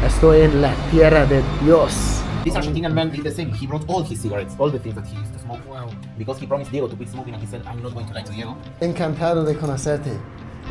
Estoy en la tierra de Dios. This Argentinian man did the same. He brought all his cigarettes, all the things that he used to smoke. Wow. Because he promised Diego to quit smoking and he said, I'm not going to lie to Diego. Encantado de conocerte.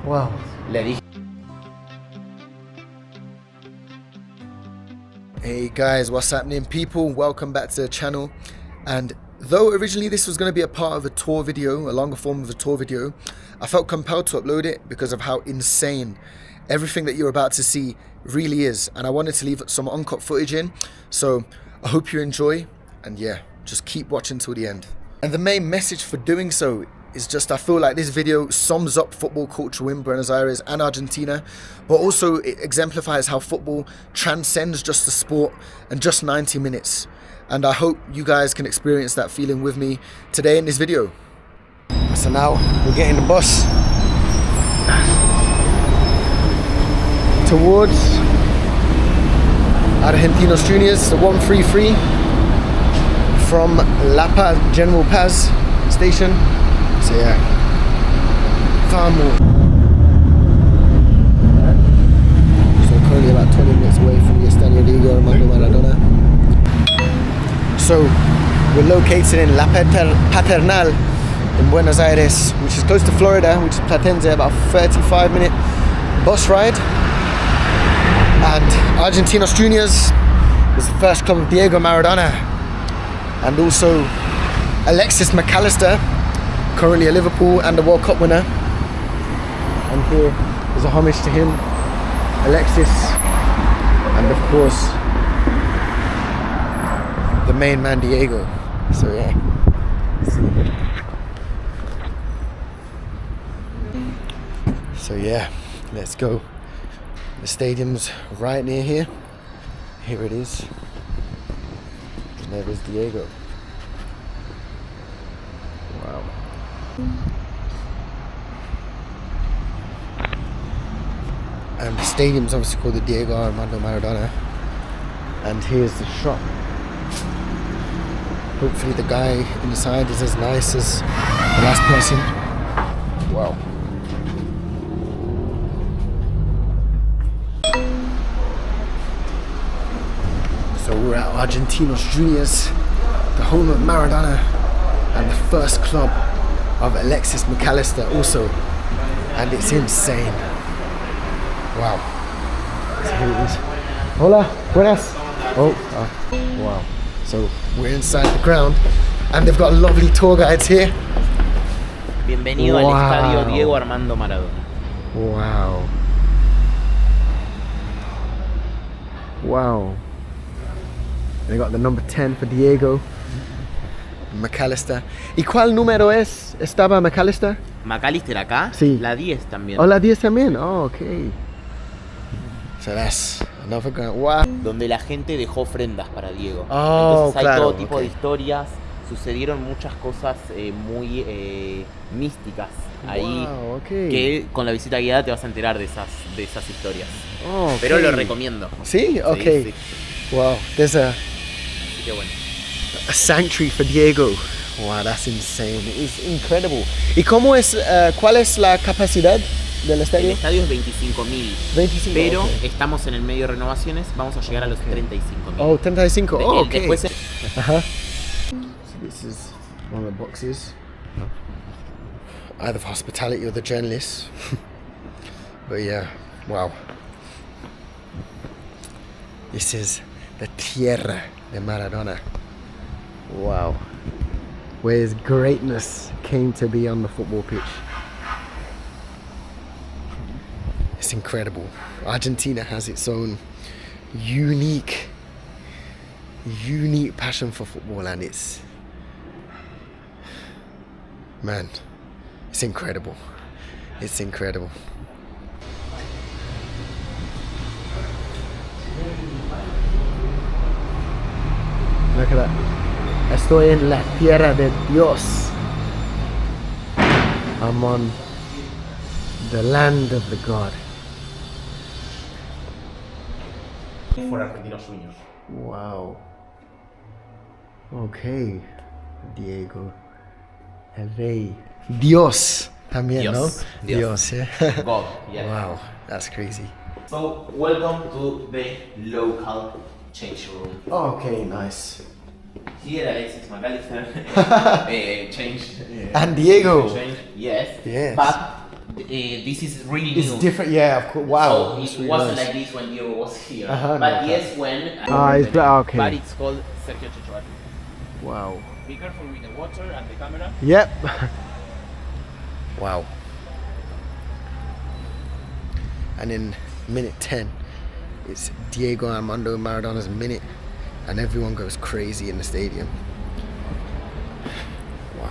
Wow. Le dije. Hey guys, what's happening people? Welcome back to the channel. And though originally this was going to be a part of a tour video, a longer form of a tour video, I felt compelled to upload it because of how insane everything that you're about to see really is. And I wanted to leave some uncut footage in. So I hope you enjoy. And yeah, just keep watching till the end. And the main message for doing so is just I feel like this video sums up football culture in Buenos Aires and Argentina, but also it exemplifies how football transcends just the sport and just 90 minutes. And I hope you guys can experience that feeling with me today in this video. So now we're getting the bus towards Argentinos Juniors, the 133 from La Paz, General Paz station. So yeah, vamos. So currently about 20 minutes away from the Estadio Diego Armando Maradona. So we're located in La Paternal in Buenos Aires, which is close to Florida, which is Platense, about 35-minute bus ride. And Argentinos Juniors is the first club of Diego Maradona, and also Alexis McAllister, currently a Liverpool and a World Cup winner. And here is a homage to him, Alexis, and of course the main man Diego. So yeah, let's go. The stadium's right near here. Here it is. And there is Diego. Wow. And the stadium's obviously called the Diego Armando Maradona. And here's the shot. Hopefully the guy inside is as nice as the last person. Wow. So we're at Argentinos Juniors, the home of Maradona, and the first club of Alexis McAllister also. And it's insane. Wow. So here it is. Hola, buenas. Oh, wow. So we're inside the ground and they've got lovely tour guides here. Bienvenido al Estadio Diego Armando Maradona. Wow. Wow. They got the number 10 for Diego. McAllister. ¿Y cuál número estaba McAllister? McAllister acá, sí. La 10 también. Oh, la 10 también. Oh, okay. So that's another ground. Wow. Donde la gente dejó ofrendas para Diego. Oh, entonces hay claro, todo tipo de historias. Sucedieron muchas cosas muy místicas ahí. Wow, okay. Que con la visita guiada te vas a enterar de esas historias. Oh, okay. Pero lo recomiendo. ¿Sí? Okay. Sí. Wow, there's Así que bueno. a sanctuary for Diego. Wow, that's insane. It's incredible. ¿Y cómo es, cuál es la capacidad del estadio? El estadio es 25.000. 25, pero okay. Estamos en el medio de renovaciones. Vamos a llegar a los 35.000. Oh, 35. Oh, okay. Después So this is one of the boxes. Either for hospitality or the journalists. But yeah, wow. This is the tierra de Maradona. Wow. Where his greatness came to be on the football pitch. It's incredible. Argentina has its own unique passion for football, and it's incredible. It's incredible. Look at that. Estoy en la tierra de Dios. I'm on the land of the God. For Argentinos Juniors. Wow. Okay. Diego. El Rey. Dios. También, Dios. ¿no? Dios, yeah. God, yeah. Wow, that's crazy. So, welcome to the local change room. Okay, nice. Here Alexis McAllister changed. And Diego. Yes. Yes. But this is really It's new. different, yeah, of course. Wow. So that's it really wasn't nice. like this when Diego was here. No, But yes, when. it's okay. But it's called Sergio Chichoati. Wow. Be careful with the water and the camera. Yep. Wow. And in minute 10, it's Diego Armando Maradona's minute, and everyone goes crazy in the stadium. Wow.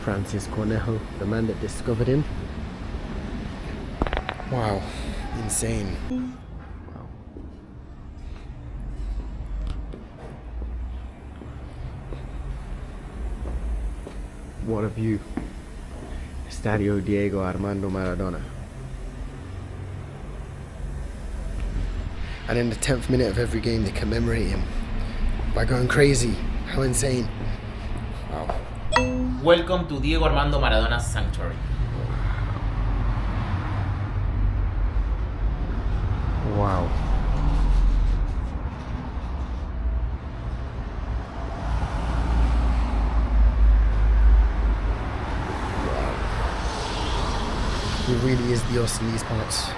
Francis Cornejo, the man that discovered him. Wow. Insane. Wow. What a view. Estadio Diego Armando Maradona. And in the 10th minute of every game, they commemorate him by going crazy. How insane. Wow. Welcome to Diego Armando Maradona's sanctuary. Wow. He really is Dios in these parts.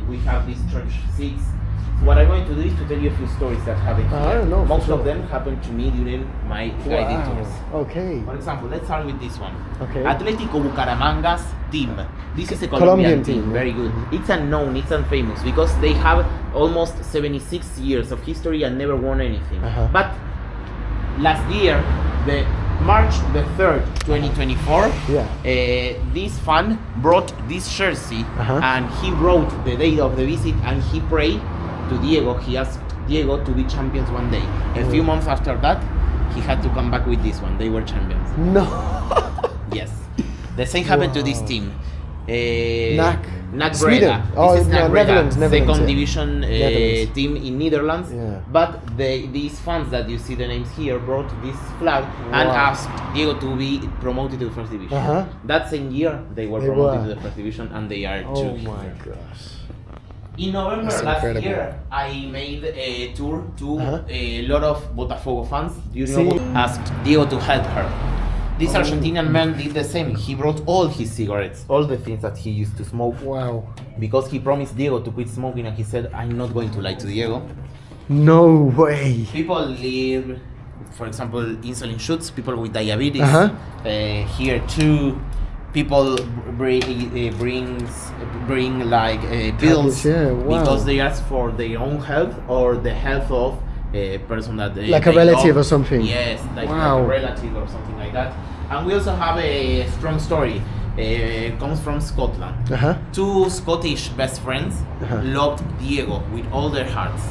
We have these church seats. What I'm going to do is to tell you a few stories that happened here. I don't know, for Most sure. of them happened to me during my guided tours. Okay. For example, let's start with this one. Okay. Atlético Bucaramanga's team. This is a Colombian Colombian team, team. yeah. Very good. It's unknown, it's unfamous because they have almost 76 years of history and never won anything. But last year, the March the 3rd, 2024, this fan brought this jersey and he wrote the date of the visit and he prayed to Diego. He asked Diego to be champions one day. A few months after that, he had to come back with this one. They were champions. No. Yes. The same happened to this team. NAC Sweden. Breda. Oh, This is no, NAC Breda, Netherlands, second yeah. division Netherlands. team in Netherlands. Yeah. But these fans that you see the names here brought this flag and asked Diego to be promoted to the first division. That same year they were promoted to the first division and they are Oh two. my gosh. In November That's last incredible. year, I made a tour to a lot of Botafogo fans. You See? know, asked Diego to help her. This Argentinian man did the same. He brought all his cigarettes, all the things that he used to smoke, Wow. because he promised Diego to quit smoking, and he said, "I'm not going to lie to Diego." No way. People live, for example, insulin shoots. People with diabetes. Here too. People bring like pills yeah, wow. because they ask for their own health or the health of a person that Like a they relative love. or something. Yes, like Wow. a relative or something like that. And we also have a strong story. Comes from Scotland. Two Scottish best friends loved Diego with all their hearts.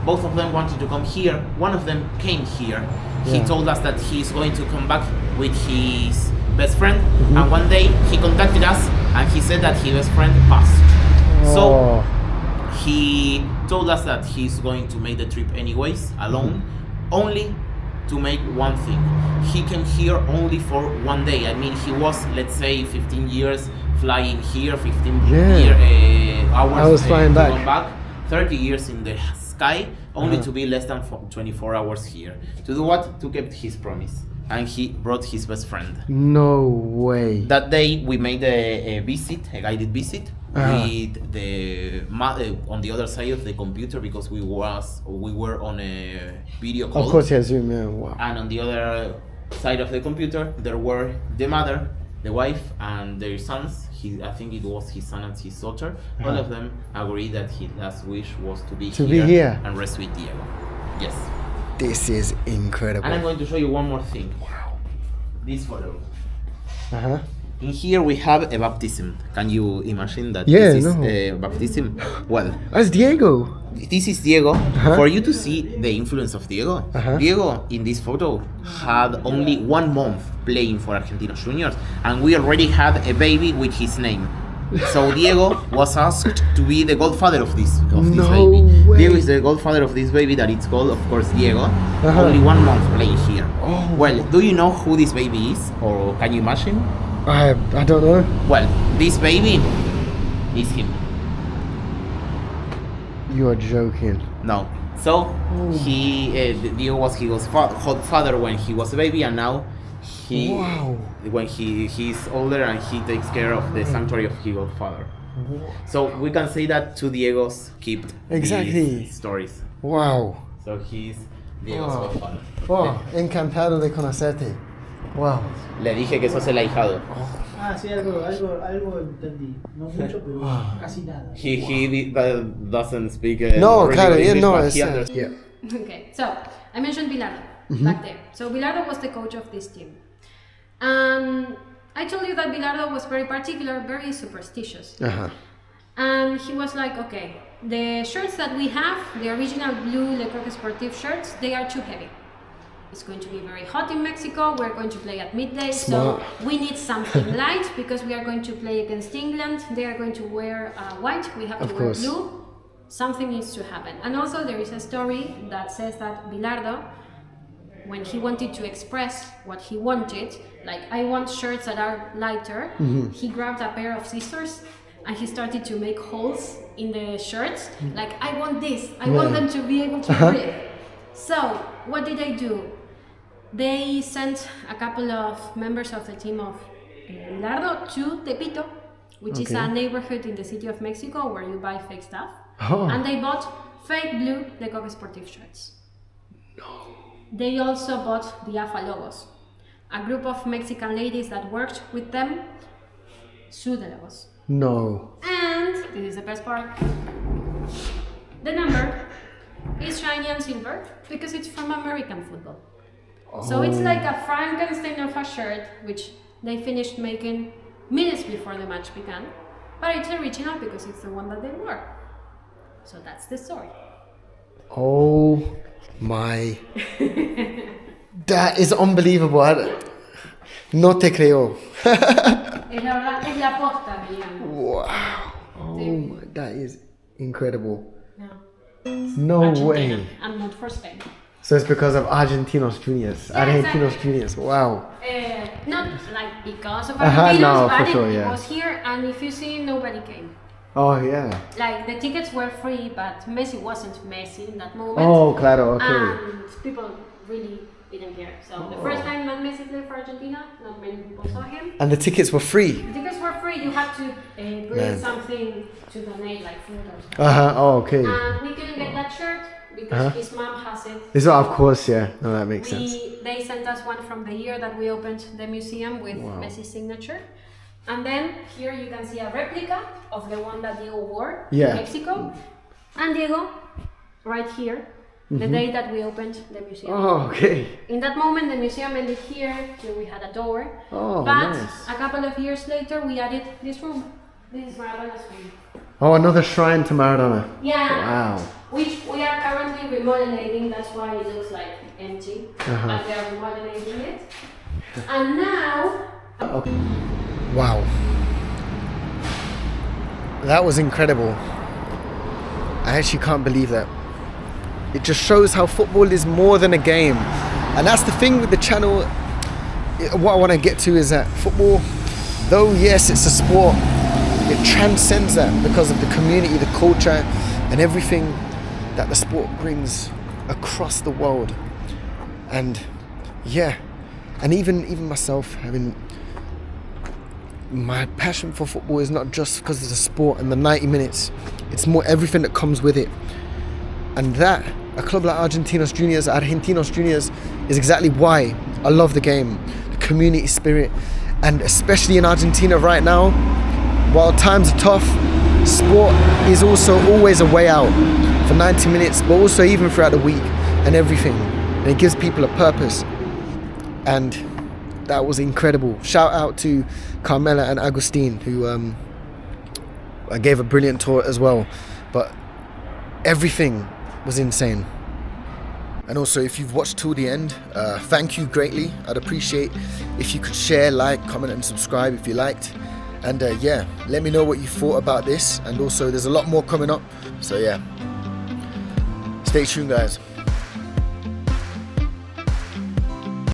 Both of them wanted to come here. One of them came here. He told us that he's going to come back with his best friend. And one day he contacted us and he said that his best friend passed. So he told us that he's going to make the trip anyways, alone, only to make one thing. He came here only for one day. I mean, he was, let's say, 15 years flying here, 15 hours flying to back. come back, 30 years in the sky, only to be less than 24 hours here. To do what? To keep his promise. And he brought his best friend. No way. That day we made a visit, a guided visit, with the on the other side of the computer because we were on a video call. Of course, yeah, Zoom, yeah. Wow. And on the other side of the computer there were the mother, the wife, and their sons. I think it was his son and his daughter. All of them agreed that his last wish was to be here and rest with Diego. Yes. This is incredible. And I'm going to show you one more thing. Wow. This photo. Uh-huh. In here we have a baptism. Can you imagine that Yeah, this is no. a baptism? Well, That's Diego. this is Diego. For you to see the influence of Diego, Diego in this photo had only 1 month playing for Argentinos Juniors, and we already had a baby with his name. So Diego was asked to be the godfather of this baby. way. Diego is the godfather of this baby that it's called, of course, Diego. Only 1 month playing here. Well, do you know who this baby is, or can you imagine? I don't know. Well, this baby is him. You are joking. No. So Diego was his godfather when he was a baby, and now when he's older and he takes care of the sanctuary of his godfather. So we can say that two Diegos keep these stories. Wow. So he's Diego's godfather. Oh, encantado de conocerte. Wow. Le dije que sos el ahijado. Ah, sí, algo entendí. No mucho, pero casi nada. He doesn't speak no, really claro, English, no, but it's, he understands. Yeah. Okay, so I mentioned Bilardo back there. So Bilardo was the coach of this team. I told you that Bilardo was very particular, very superstitious. And he was like, okay, the shirts that we have, the original blue Le Coq Sportif shirts, they are too heavy. It's going to be very hot in Mexico, we're going to play at midday, so we need something light because we are going to play against England. They are going to wear white, we have to wear blue. Something needs to happen. And also there is a story that says that Bilardo, when he wanted to express what he wanted, like I want shirts that are lighter, he grabbed a pair of scissors and he started to make holes in the shirts. Like I want this, I want them to be able to breathe. So what did they do? They sent a couple of members of the team of Bilardo to Tepito, which is a neighborhood in the city of Mexico where you buy fake stuff. And they bought fake blue Le Coq Sportif shirts. They also bought the AFA logos. A group of Mexican ladies that worked with them sued the logos. No. And this is the best part. The number is shiny and silver because it's from American football. So it's like a Frankenstein of a shirt, which they finished making minutes before the match began. But it's original because it's the one that they wore. So that's the story. Oh my. That is unbelievable. No te creo. Es la verdad, es la posta, digamos. Wow. Oh, my, that is incredible. No. No Argentina, way. and not for Spain. So it's because of Argentinos Juniors. Yeah, Argentinos exactly. Juniors. Wow. Not like because of Argentinos, no, but for sure, it yeah. was here, and if you see, nobody came. Oh, yeah. Like the tickets were free, but Messi wasn't Messi in that moment. Oh, claro, okay. And people really didn't care. So the first time that Messi played for Argentina, not many people saw him. And the tickets were free. The tickets were free. You had to bring something to donate, like food or something. Oh, okay. And we couldn't get that shirt because his mom has it. This, of course, yeah. No, that makes sense. They sent us one from the year that we opened the museum with Messi's signature. And then here you can see a replica of the one that Diego wore in Mexico. And Diego, right here, the day that we opened the museum. Oh, okay. In that moment, the museum ended here. Here we had a door. Oh, but nice. a couple of years later, we added this room. This is Maradona's room. Oh, another shrine to Maradona. Yeah. Wow. Which we are currently remodeling. That's why it looks like empty. But we are remodeling it. And now. Okay. Wow. That was incredible. I actually can't believe that. It just shows how football is more than a game. And that's the thing with the channel. What I want to get to is that football, though yes, it's a sport, it transcends that because of the community, the culture, and everything that the sport brings across the world. And yeah, and even myself, having my passion for football is not just because of the sport and the 90 minutes. It's more everything that comes with it. And that, a club like Argentinos Juniors, is exactly why I love the game. The community spirit. And especially in Argentina right now, while times are tough, sport is also always a way out for 90 minutes, but also even throughout the week and everything. And it gives people a purpose. And that was incredible. Shout out to Carmela and Agustin, who I gave a brilliant tour as well. But everything was insane. And also, if you've watched till the end, thank you greatly. I'd appreciate if you could share, like, comment and subscribe if you liked. And yeah, let me know what you thought about this, and also there's a lot more coming up, so yeah, stay tuned guys.